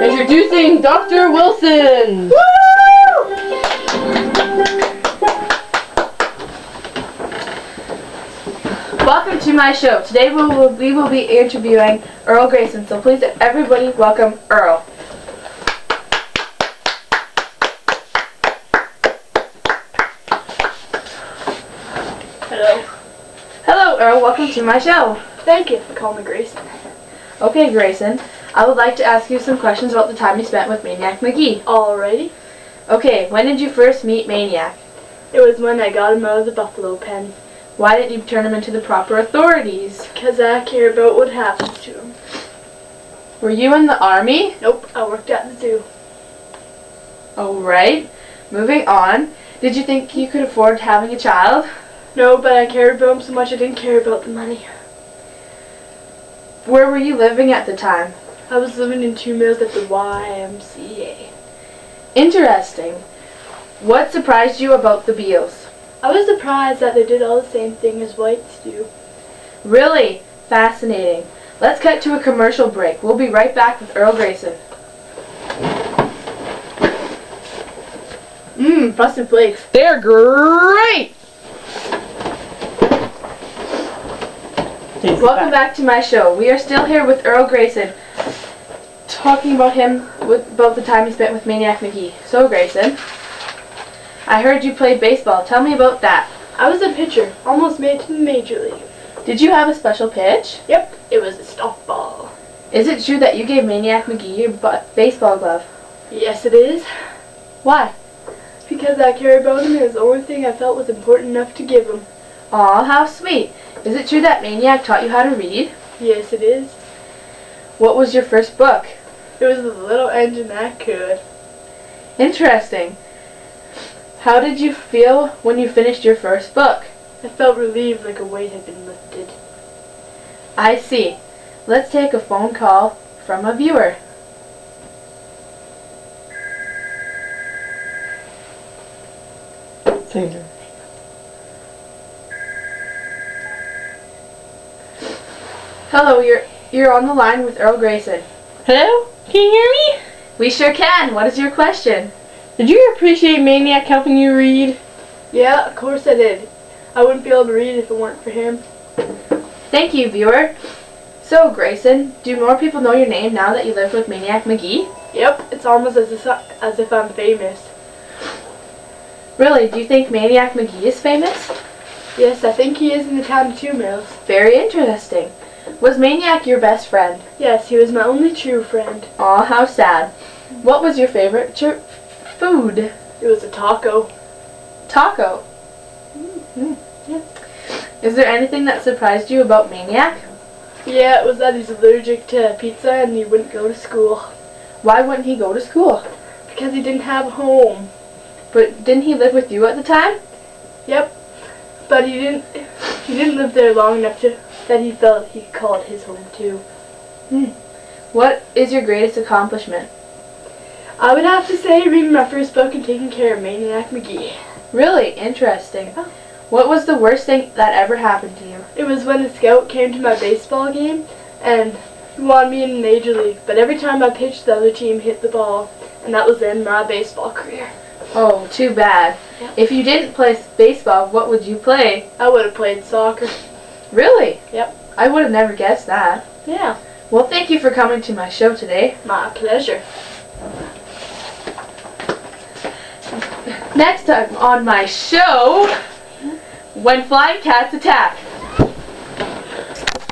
Introducing Dr. Wilson! Welcome to my show. Today we will be interviewing Earl Grayson, so please everybody welcome Earl. Hello. Hello Earl, welcome to my show. Thank you for calling me Grayson. Okay Grayson, I would like to ask you some questions about the time you spent with Maniac Magee. Alrighty. Okay, when did you first meet Maniac? It was when I got him out of the buffalo pen. Why didn't you turn him into the proper authorities? Because I care about what happens to him. Were you in the army? Nope, I worked at the zoo. Alright, moving on. Did you think you could afford having a child? No, but I cared about him so much I didn't care about the money. Where were you living at the time? I was living in 2 mills at the YMCA. Interesting. What surprised you about the Beals? I was surprised that they did all the same thing as whites do. Really? Fascinating. Let's cut to a commercial break. We'll be right back with Earl Grayson. Frosted Flakes. They're great! Welcome back to my show. We are still here with Earl Grayson, talking about about the time he spent with Maniac Magee. So Grayson, I heard you played baseball. Tell me about that. I was a pitcher, almost made it to the major league. Did you have a special pitch? Yep, it was a softball. Is it true that you gave Maniac Magee your baseball glove? Yes, it is. Why? Because I care about him and it's the only thing I felt was important enough to give him. Aw, how sweet. Is it true that Maniac taught you how to read? Yes, it is. What was your first book? It was the little engine that could. Interesting. How did you feel when you finished your first book? I felt relieved like a weight had been lifted. I see. Let's take a phone call from a viewer. Hello, you're on the line with Earl Grayson. Hello? Can you hear me? We sure can. What is your question? Did you appreciate Maniac helping you read? Yeah, of course I did. I wouldn't be able to read if it weren't for him. Thank you, viewer. So, Grayson, do more people know your name now that you live with Maniac Magee? Yep, it's almost as if I'm famous. Really, do you think Maniac Magee is famous? Yes, I think he is in the town of 2 mills. Very interesting. Was Maniac your best friend? Yes, he was my only true friend. Aw, how sad. What was your favorite food? It was a taco. Taco? Yeah. Is there anything that surprised you about Maniac? Yeah, it was that he's allergic to pizza and he wouldn't go to school. Why wouldn't he go to school? Because he didn't have a home. But didn't he live with you at the time? Yep. But he didn't live there long enough that he felt he could call it his home too. What is your greatest accomplishment? I would have to say reading my first book and taking care of Maniac Magee. Really interesting. Oh. What was the worst thing that ever happened to you? It was when a scout came to my baseball game and he wanted me in the major league, but every time I pitched the other team hit the ball, and that was the end of my baseball career. Oh, too bad. Yep. If you didn't play baseball, what would you play? I would have played soccer. Really? Yep. I would have never guessed that. Yeah. Well, thank you for coming to my show today. My pleasure. Next time on my show, when flying cats attack.